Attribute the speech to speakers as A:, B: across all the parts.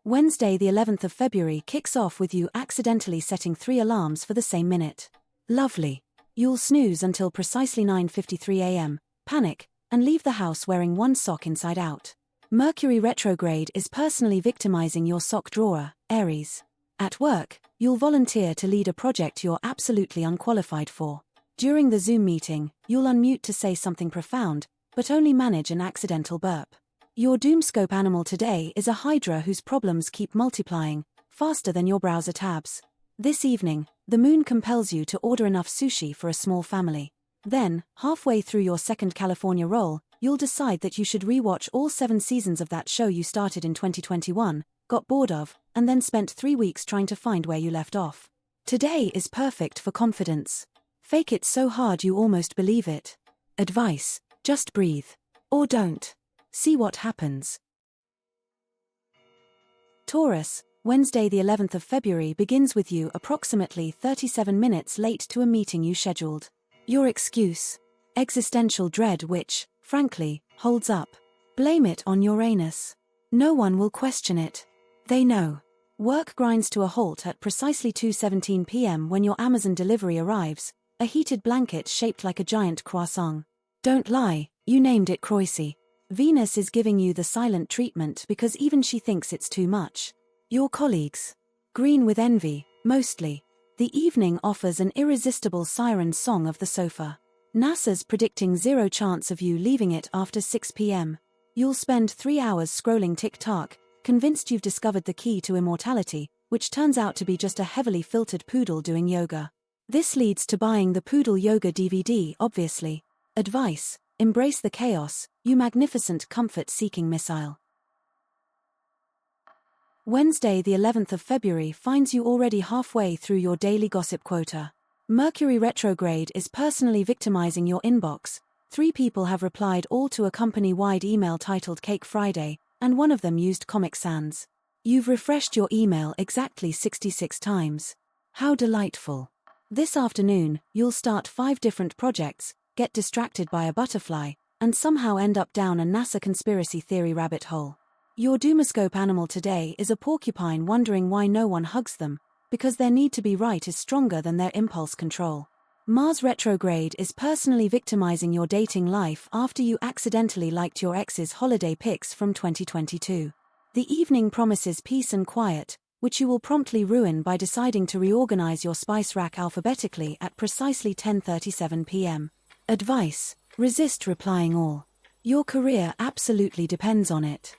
A: Wednesday the 11th of February kicks off with you accidentally setting 3 alarms for the same minute. Lovely. You'll snooze until precisely 9:53 a.m., panic, and leave the house wearing one sock inside out. Mercury retrograde is personally victimizing your sock drawer, Aries. At work, you'll volunteer to lead a project you're absolutely unqualified for. During the Zoom meeting, you'll unmute to say something profound, but only manage an accidental burp. Your Doomscope animal today is a hydra whose problems keep multiplying, faster than your browser tabs. This evening, the moon compels you to order enough sushi for a small family. Then, halfway through your second California roll, you'll decide that you should rewatch all 7 seasons of that show you started in 2021, got bored of, and then spent 3 weeks trying to find where you left off. Today is perfect for confidence. Fake it so hard you almost believe it. Advice: just breathe. Or don't. See what happens. Taurus, Wednesday the 11th of February begins with you approximately 37 minutes late to a meeting you scheduled. Your excuse: existential dread which, frankly, holds up. Blame it on Uranus. No one will question it. They know. Work grinds to a halt at precisely 2:17 p.m. when your Amazon delivery arrives, a heated blanket shaped like a giant croissant. Don't lie, you named it Croissy. Venus is giving you the silent treatment because even she thinks it's too much. Your colleagues. Green with envy, mostly. The evening offers an irresistible siren song of the sofa. NASA's predicting 0 chance of you leaving it after 6 p.m. You'll spend 3 hours scrolling TikTok, convinced you've discovered the key to immortality, which turns out to be just a heavily filtered poodle doing yoga. This leads to buying the Poodle Yoga DVD, obviously. Advice: embrace the chaos, you magnificent comfort-seeking missile. Wednesday the 11th of February finds you already halfway through your daily gossip quota. Mercury retrograde is personally victimizing your inbox. 3 people have replied all to a company-wide email titled Cake Friday, and one of them used Comic Sans. You've refreshed your email exactly 66 times. How delightful. This afternoon, you'll start 5 different projects, get distracted by a butterfly, and somehow end up down a NASA conspiracy theory rabbit hole. Your Doomoscope animal today is a porcupine wondering why no one hugs them, because their need to be right is stronger than their impulse control. Mars retrograde is personally victimizing your dating life after you accidentally liked your ex's holiday pics from 2022. The evening promises peace and quiet, which you will promptly ruin by deciding to reorganize your spice rack alphabetically at precisely 10:37 p.m. Advice: resist replying all. Your career absolutely depends on it.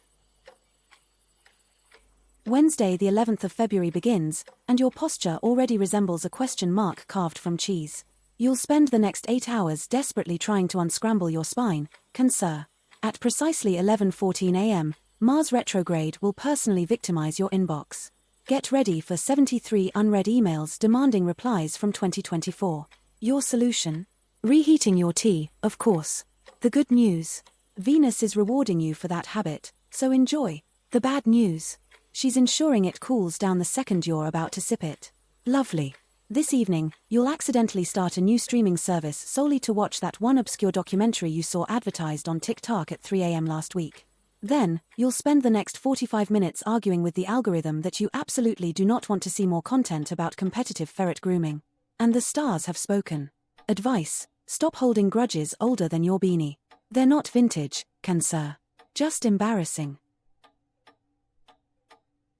A: Wednesday the 11th of February begins, and your posture already resembles a question mark carved from cheese. You'll spend the next 8 hours desperately trying to unscramble your spine, Cancer. At precisely 11:14 a.m., Mars retrograde will personally victimize your inbox. Get ready for 73 unread emails demanding replies from 2024. Your solution? Reheating your tea, of course. The good news: Venus is rewarding you for that habit, so enjoy. The bad news: she's ensuring it cools down the second you're about to sip it. Lovely. This evening, you'll accidentally start a new streaming service solely to watch that one obscure documentary you saw advertised on TikTok at 3 a.m. last week. Then, you'll spend the next 45 minutes arguing with the algorithm that you absolutely do not want to see more content about competitive ferret grooming. And the stars have spoken. Advice: stop holding grudges older than your beanie. They're not vintage, Cancer. Just embarrassing.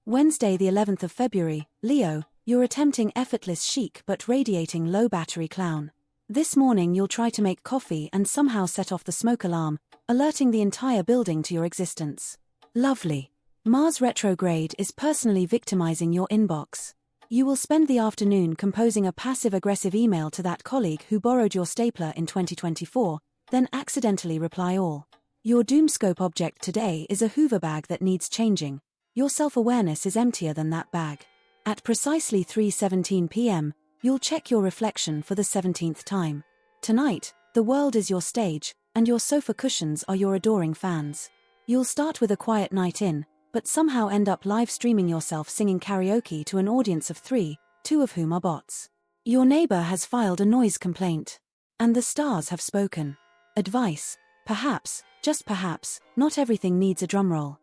A: Wednesday the 11th of February, Leo, you're attempting effortless chic but radiating low battery clown. This morning you'll try to make coffee and somehow set off the smoke alarm, alerting the entire building to your existence. Lovely. Mars retrograde is personally victimizing your inbox. You will spend the afternoon composing a passive-aggressive email to that colleague who borrowed your stapler in 2024, then accidentally reply all. Your Doomscope object today is a Hoover bag that needs changing. Your self-awareness is emptier than that bag. At precisely 3:17 p.m., you'll check your reflection for the 17th time. Tonight, the world is your stage, and your sofa cushions are your adoring fans. You'll start with a quiet night in, but somehow end up live streaming yourself singing karaoke to an audience of 3, 2 of whom are bots. Your neighbor has filed a noise complaint. And the stars have spoken. Advice: perhaps, just perhaps, not everything needs a drumroll.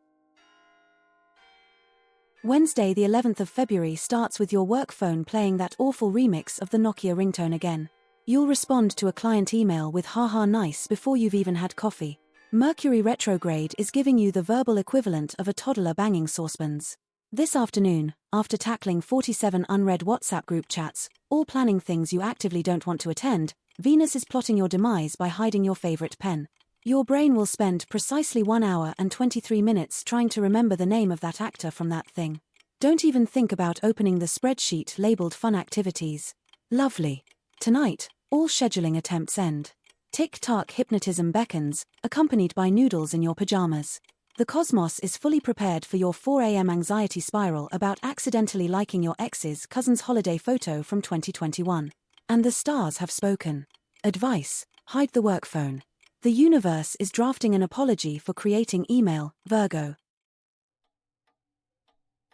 A: Wednesday, the 11th of February starts with your work phone playing that awful remix of the Nokia ringtone again. You'll respond to a client email with haha nice before you've even had coffee. Mercury retrograde is giving you the verbal equivalent of a toddler banging saucepans. This afternoon, after tackling 47 unread WhatsApp group chats, all planning things you actively don't want to attend, Venus is plotting your demise by hiding your favorite pen. Your brain will spend precisely 1 hour and 23 minutes trying to remember the name of that actor from that thing. Don't even think about opening the spreadsheet labeled fun activities. Lovely. Tonight, all scheduling attempts end. Tick-tock hypnotism beckons, accompanied by noodles in your pajamas. The cosmos is fully prepared for your 4 a.m. anxiety spiral about accidentally liking your ex's cousin's holiday photo from 2021. And the stars have spoken. Advice: hide the work phone. The universe is drafting an apology for creating email, Virgo.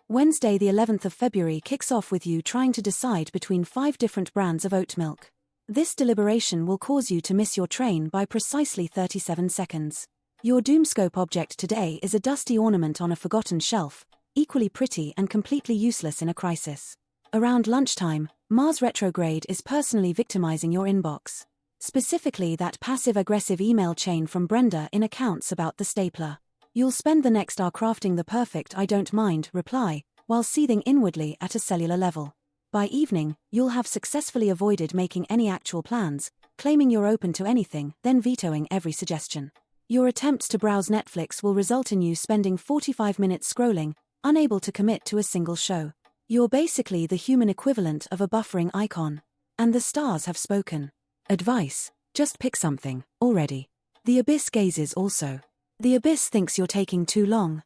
A: Wednesday, the 11th of February kicks off with you trying to decide between 5 different brands of oat milk. This deliberation will cause you to miss your train by precisely 37 seconds. Your Doomoscope object today is a dusty ornament on a forgotten shelf, equally pretty and completely useless in a crisis. Around lunchtime, Mars retrograde is personally victimizing your inbox. Specifically that passive-aggressive email chain from Brenda in accounts about the stapler. You'll spend the next hour crafting the perfect "I don't mind" reply, while seething inwardly at a cellular level. By evening, you'll have successfully avoided making any actual plans, claiming you're open to anything, then vetoing every suggestion. Your attempts to browse Netflix will result in you spending 45 minutes scrolling, unable to commit to a single show. You're basically the human equivalent of a buffering icon. And the stars have spoken. Advice: just pick something, already. The abyss gazes also. The abyss thinks you're taking too long.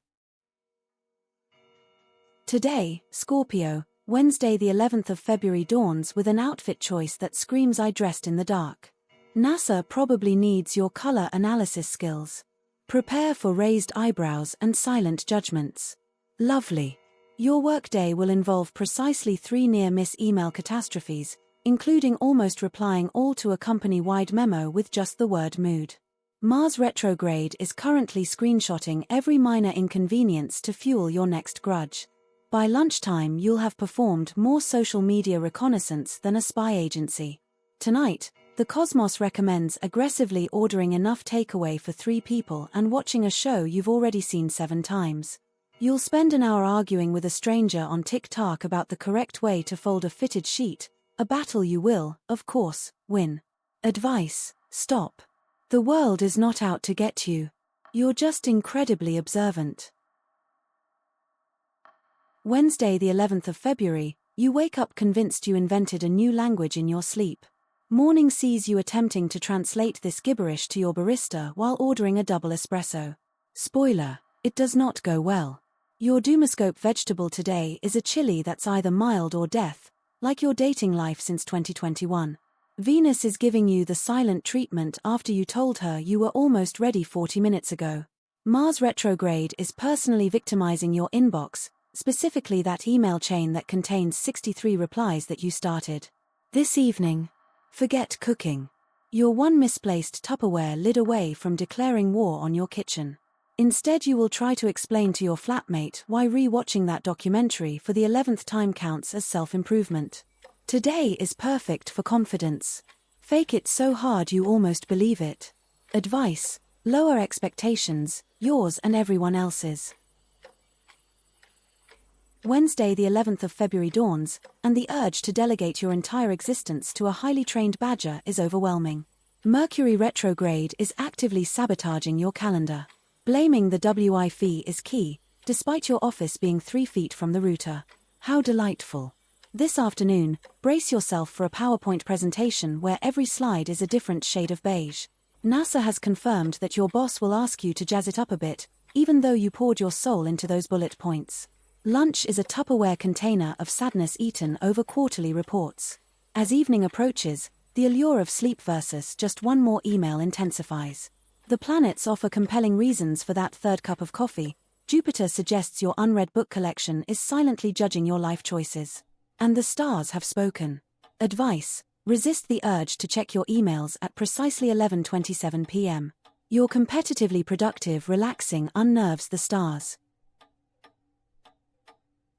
A: Today, Scorpio, Wednesday the 11th of February dawns with an outfit choice that screams "I dressed in the dark." NASA probably needs your color analysis skills. Prepare for raised eyebrows and silent judgments. Lovely. Your workday will involve precisely 3 near-miss email catastrophes, including almost replying all to a company-wide memo with just the word mood. Mars retrograde is currently screenshotting every minor inconvenience to fuel your next grudge. By lunchtime you'll have performed more social media reconnaissance than a spy agency. Tonight, the cosmos recommends aggressively ordering enough takeaway for 3 people and watching a show you've already seen 7 times. You'll spend an hour arguing with a stranger on TikTok about the correct way to fold a fitted sheet, a battle you will, of course, win. Advice: stop. The world is not out to get you. You're just incredibly observant. Wednesday, the 11th of February, you wake up convinced you invented a new language in your sleep. Morning sees you attempting to translate this gibberish to your barista while ordering a double espresso. Spoiler: it does not go well. Your Doomoscope vegetable today is a chili that's either mild or death, like your dating life since 2021. Venus is giving you the silent treatment after you told her you were almost ready 40 minutes ago. Mars retrograde is personally victimizing your inbox, specifically that email chain that contains 63 replies that you started. This evening, forget cooking. You're one misplaced Tupperware lid away from declaring war on your kitchen. Instead you will try to explain to your flatmate why re-watching that documentary for the 11th time counts as self-improvement. Today is perfect for confidence. Fake it so hard you almost believe it. Advice: lower expectations, yours and everyone else's. Wednesday the 11th of February dawns, and the urge to delegate your entire existence to a highly trained badger is overwhelming. Mercury retrograde is actively sabotaging your calendar. Blaming the WIF is key, despite your office being 3 feet from the router. How delightful. This afternoon, brace yourself for a PowerPoint presentation where every slide is a different shade of beige. NASA has confirmed that your boss will ask you to jazz it up a bit, even though you poured your soul into those bullet points. Lunch is a Tupperware container of sadness eaten over quarterly reports. As evening approaches, the allure of sleep versus just one more email intensifies. The planets offer compelling reasons for that 3rd cup of coffee. Jupiter suggests your unread book collection is silently judging your life choices. And the stars have spoken. Advice: resist the urge to check your emails at precisely 11:27 p.m. Your competitively productive relaxing unnerves the stars.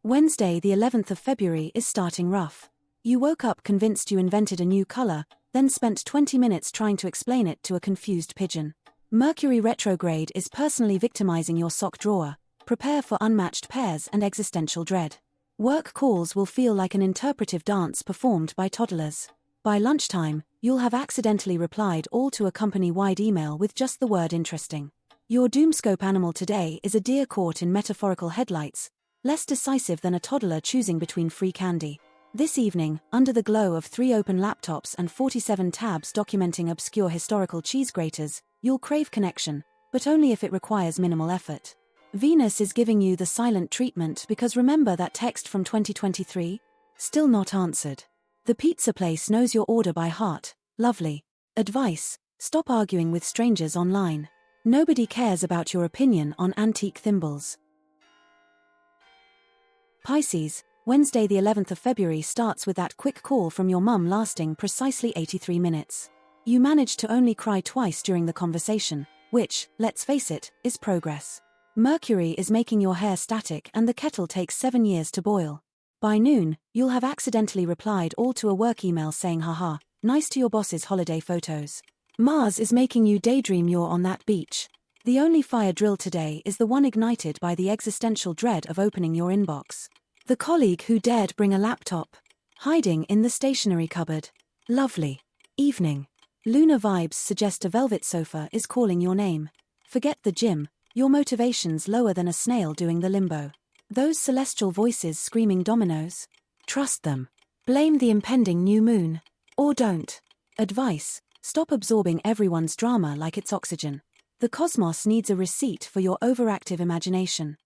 A: Wednesday, the 11th of February, is starting rough. You woke up convinced you invented a new color, then spent 20 minutes trying to explain it to a confused pigeon. Mercury retrograde is personally victimizing your sock drawer. Prepare for unmatched pairs and existential dread. Work calls will feel like an interpretive dance performed by toddlers. By lunchtime, you'll have accidentally replied all to a company-wide email with just the word interesting. Your doomscope animal today is a deer caught in metaphorical headlights, less decisive than a toddler choosing between free candy. This evening, under the glow of 3 open laptops and 47 tabs documenting obscure historical cheese graters, you'll crave connection, but only if it requires minimal effort. Venus is giving you the silent treatment because remember that text from 2023? Still not answered. The pizza place knows your order by heart. Lovely. Advice: stop arguing with strangers online. Nobody cares about your opinion on antique thimbles. Pisces, Wednesday the 11th of February starts with that quick call from your mum lasting precisely 83 minutes. You managed to only cry twice during the conversation, which, let's face it, is progress. Mercury is making your hair static and the kettle takes 7 years to boil. By noon, you'll have accidentally replied all to a work email saying haha, nice to your boss's holiday photos. Mars is making you daydream you're on that beach. The only fire drill today is the one ignited by the existential dread of opening your inbox. The colleague who dared bring a laptop. Hiding in the stationery cupboard. Lovely. Evening. Lunar vibes suggest a velvet sofa is calling your name. Forget the gym, your motivation's lower than a snail doing the limbo. Those celestial voices screaming dominoes? Trust them. Blame the impending new moon. Or don't. Advice: stop absorbing everyone's drama like it's oxygen. The cosmos needs a receipt for your overactive imagination.